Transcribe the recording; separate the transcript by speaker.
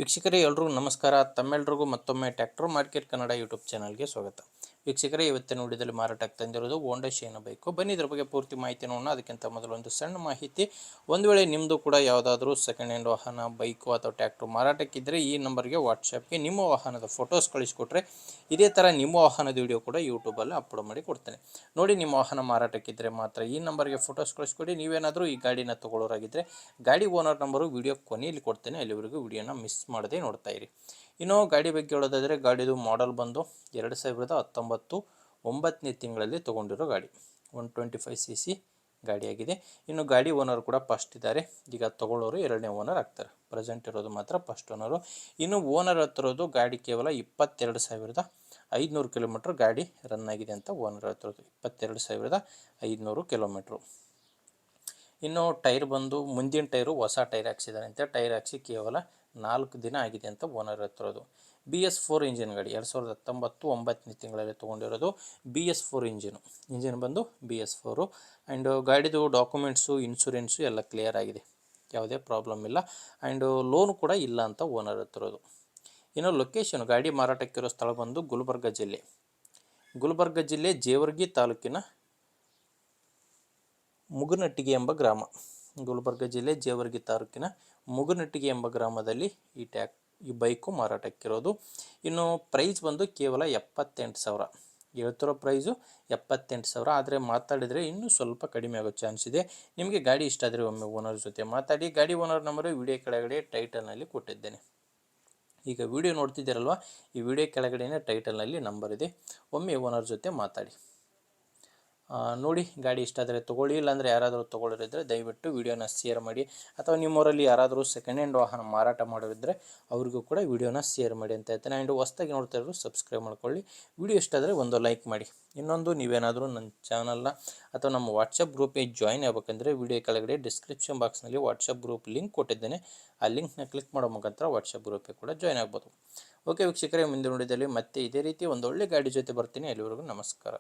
Speaker 1: ವೀಕ್ಷಕರೇ ಎಲ್ರಿಗೂ ನಮಸ್ಕಾರ. ತಮ್ಮೆಲ್ಲರಿಗೂ ಮತ್ತೊಮ್ಮೆ ಟ್ರ್ಯಾಕ್ಟರ್ ಮಾರ್ಕೆಟ್ ಕನ್ನಡ ಯೂಟ್ಯೂಬ್ ಚಾನಲ್ಗೆ ಸ್ವಾಗತ. ವೀಕ್ಷಕರೇ, ಇವತ್ತಿನ ವಿಡಿಯೋದಲ್ಲಿ ಮಾರಾಟಕ್ಕೆ ತಂದಿರೋದು ಹೋಂಡಾ ಶೈನ್ ಬೈಕು. ಬನ್ನಿ ಇದ್ರ ಬಗ್ಗೆ ಪೂರ್ತಿ ಮಾಹಿತಿ ನೋಡೋಣ. ಅದಕ್ಕಿಂತ ಮೊದಲು ಒಂದು ಸಣ್ಣ ಮಾಹಿತಿ. ಒಂದು ವೇಳೆ ನಿಮ್ಮದು ಕೂಡ ಯಾವುದಾದ್ರೂ ಸೆಕೆಂಡ್ ಹ್ಯಾಂಡ್ ವಾಹನ, ಬೈಕು ಅಥವಾ ಟ್ರ್ಯಾಕ್ಟರ್ ಮಾರಾಟಕ್ಕಿದ್ದರೆ ಈ ನಂಬರ್ಗೆ ವಾಟ್ಸಪ್ಗೆ ನಿಮ್ಮ ವಾಹನದ ಫೋಟೋಸ್ ಕಳಿಸ್ಕೊಟ್ರೆ ಇದೇ ಥರ ನಿಮ್ಮ ವಾಹನದ ವಿಡಿಯೋ ಕೂಡ ಯೂಟ್ಯೂಬಲ್ಲಿ ಅಪ್ಲೋಡ್ ಮಾಡಿ ಕೊಡ್ತೇನೆ. ನೋಡಿ, ನಿಮ್ಮ ವಾಹನ ಮಾರಾಟಕ್ಕಿದ್ದರೆ ಮಾತ್ರ ಈ ನಂಬರ್ಗೆ ಫೋಟೋಸ್ ಕಳಿಸ್ಕೊಡಿ. ನೀವೇನಾದರೂ ಈ ಗಾಡಿನ ತೊಗೊಳ್ಳೋರಾಗಿದ್ದರೆ ಗಾಡಿ ಓನರ್ ನಂಬರು ವಿಡಿಯೋ ಕೊನೆಯಲ್ಲಿ ಕೊಡ್ತೇನೆ, ಅಲ್ಲಿವರೆಗೂ ವಿಡಿಯೋನ ಮಿಸ್ ಮಾಡದೆ ನೋಡ್ತಾ ಇರಿ. ಇನ್ನು ಗಾಡಿ ಬಗ್ಗೆ ಹೇಳೋದಾದರೆ ಗಾಡಿದು ಮಾಡೆಲ್ ಬಂದು 2019 9ನೇ ತಿಂಗಳಲ್ಲಿ ತೊಗೊಂಡಿರೋ ಗಾಡಿ. 125cc ಗಾಡಿಯಾಗಿದೆ. ಇನ್ನು ಗಾಡಿ ಓನರ್ ಕೂಡ ಫಸ್ಟ್ ಇದ್ದಾರೆ. ಈಗ ತೊಗೊಳ್ಳೋರು ಎರಡನೇ ಓನರ್ ಆಗ್ತಾರೆ. ಪ್ರೆಸೆಂಟ್ ಇರೋದು ಮಾತ್ರ ಫಸ್ಟ್ ಓನರು. ಇನ್ನು ಓನರ್ ಹತ್ತಿರೋದು ಗಾಡಿ ಕೇವಲ 22,500 ಕಿಲೋಮೀಟ್ರ್ ಗಾಡಿ ರನ್ ಆಗಿದೆ ಅಂತ ಓನರ್ ಹತ್ತಿರೋದು. 22,500 ಕಿಲೋಮೀಟ್ರು. ಇನ್ನು ಟೈರ್ ಬಂದು ಮುಂದಿನ ಟೈರು ಹೊಸ ಟೈರ್ ಹಾಕ್ಸಿದ್ದಾರೆ ಅಂತ. ಟೈರ್ ಹಾಕ್ಸಿ ಕೇವಲ 4 ದಿನ ಆಗಿದೆ ಅಂತ ಓನರ್ ಹತ್ತಿರೋದು. BS4 ಇಂಜಿನ್ ಗಾಡಿ. 2019 9ನೇ ತಿಂಗಳಲ್ಲಿ ತೊಗೊಂಡಿರೋದು. BS4 ಇಂಜಿನ್ ಬಂದು BS4. ಆ್ಯಂಡ್ ಗಾಡಿದು ಡಾಕ್ಯುಮೆಂಟ್ಸು, ಇನ್ಶೂರೆನ್ಸು ಎಲ್ಲ ಕ್ಲಿಯರ್ ಆಗಿದೆ, ಯಾವುದೇ ಪ್ರಾಬ್ಲಮ್ ಇಲ್ಲ. ಆ್ಯಂಡ್ ಲೋನ್ ಕೂಡ ಇಲ್ಲ ಅಂತ ಓನರ್ ಹತ್ತಿರೋದು. ಇನ್ನು ಲೊಕೇಶನ್, ಗಾಡಿ ಮಾರಾಟಕ್ಕಿರೋ ಸ್ಥಳ ಬಂದು ಗುಲ್ಬರ್ಗ ಜಿಲ್ಲೆ ಜೇವರ್ಗಿ ತಾಲೂಕಿನ ಮುಗುನಟ್ಟಿಗೆ ಎಂಬ ಗ್ರಾಮ. ಗುಲ್ಬರ್ಗ ಜಿಲ್ಲೆ ಜೇವರ್ಗಿ ತಾಲೂಕಿನ ಮುಗುನಟ್ಟಿಗೆ ಎಂಬ ಗ್ರಾಮದಲ್ಲಿ ಈ ಬೈಕು ಮಾರಾಟಕ್ಕಿರೋದು. ಇನ್ನು ಪ್ರೈಸ್ ಬಂದು ಕೇವಲ 78,000. ಹೇಳ್ತಿರೋ ಪ್ರೈಸು 78,000. ಆದರೆ ಮಾತಾಡಿದರೆ ಇನ್ನೂ ಸ್ವಲ್ಪ ಕಡಿಮೆ ಆಗೋ ಚಾನ್ಸ್ ಇದೆ. ನಿಮಗೆ ಗಾಡಿ ಇಷ್ಟ ಆದರೆ ಒಮ್ಮೆ ಓನರ್ ಜೊತೆ ಮಾತಾಡಿ. ಗಾಡಿ ಓನರ್ ನಂಬರು ವಿಡಿಯೋ ಕೆಳಗಡೆ ಟೈಟಲ್ನಲ್ಲಿ ಕೊಟ್ಟಿದ್ದೇನೆ. ಈಗ ವಿಡಿಯೋ ನೋಡ್ತಿದ್ದೀರಲ್ವ, ಈ ವಿಡಿಯೋ ಕೆಳಗಡೆನೇ ಟೈಟಲ್ನಲ್ಲಿ ನಂಬರ್ ಇದೆ. ಒಮ್ಮೆ ಓನರ್ ಜೊತೆ ಮಾತಾಡಿ. ನೋಡಿ, ಗಾಡಿ ಇಷ್ಟ ಆದರೆ ತೊಗೊಳ್ಳಿ. ಇಲ್ಲಾಂದರೆ ಯಾರಾದರೂ ತೊಗೊಳ್ಳೋರಿದ್ದರೆ ದಯವಿಟ್ಟು ವಿಡಿಯೋನ ಶೇರ್ ಮಾಡಿ. ಅಥವಾ ನಿಮ್ಮೂರಲ್ಲಿ ಯಾರಾದರೂ ಸೆಕೆಂಡ್ ಹ್ಯಾಂಡ್ ವಾಹನ ಮಾರಾಟ ಮಾಡೋರಿದ್ದರೆ ಅವ್ರಿಗೂ ಕೂಡ ವಿಡಿಯೋನ ಶೇರ್ ಮಾಡಿ ಅಂತ ಹೇಳ್ತೇನೆ. ಆ್ಯಂಡ್ ಹೊಸ್ದಾಗಿ ನೋಡ್ತಾ ಇರೋರು ಸಬ್ಸ್ಕ್ರೈಬ್ ಮಾಡ್ಕೊಳ್ಳಿ. ವಿಡಿಯೋ ಇಷ್ಟ ಆದರೆ ಒಂದು ಲೈಕ್ ಮಾಡಿ. ಇನ್ನೊಂದು, ನೀವೇನಾದರೂ ನನ್ನ ಚಾನಲ್ನ ಅಥವಾ ನಮ್ಮ ವಾಟ್ಸಪ್ ಗ್ರೂಪಿಗೆ ಜಾಯ್ನ್ ಆಗಬೇಕಂದ್ರೆ ವಿಡಿಯೋ ಕೆಳಗಡೆ ಡಿಸ್ಕ್ರಿಪ್ಷನ್ ಬಾಕ್ಸ್ನಲ್ಲಿ ವಾಟ್ಸಪ್ ಗ್ರೂಪ್ ಲಿಂಕ್ ಕೊಟ್ಟಿದ್ದೇನೆ. ಆ ಲಿಂಕ್ನ ಕ್ಲಿಕ್ ಮಾಡೋ ಮುಖಾಂತರ ವಾಟ್ಸಪ್ ಗ್ರೂಪಿಗೆ ಕೂಡ ಜಾಯ್ನ್ ಆಗ್ಬೋದು. ಓಕೆ ವೀಕ್ಷಕರೇ, ಮುಂದೆ ನೋಡಿದಲ್ಲಿ ಮತ್ತೆ ಇದೇ ರೀತಿ ಒಂದೊಳ್ಳೆ ಗಾಡಿ ಜೊತೆ ಬರ್ತೀನಿ. ಅಲ್ಲಿವರೆಗೂ ನಮಸ್ಕಾರ.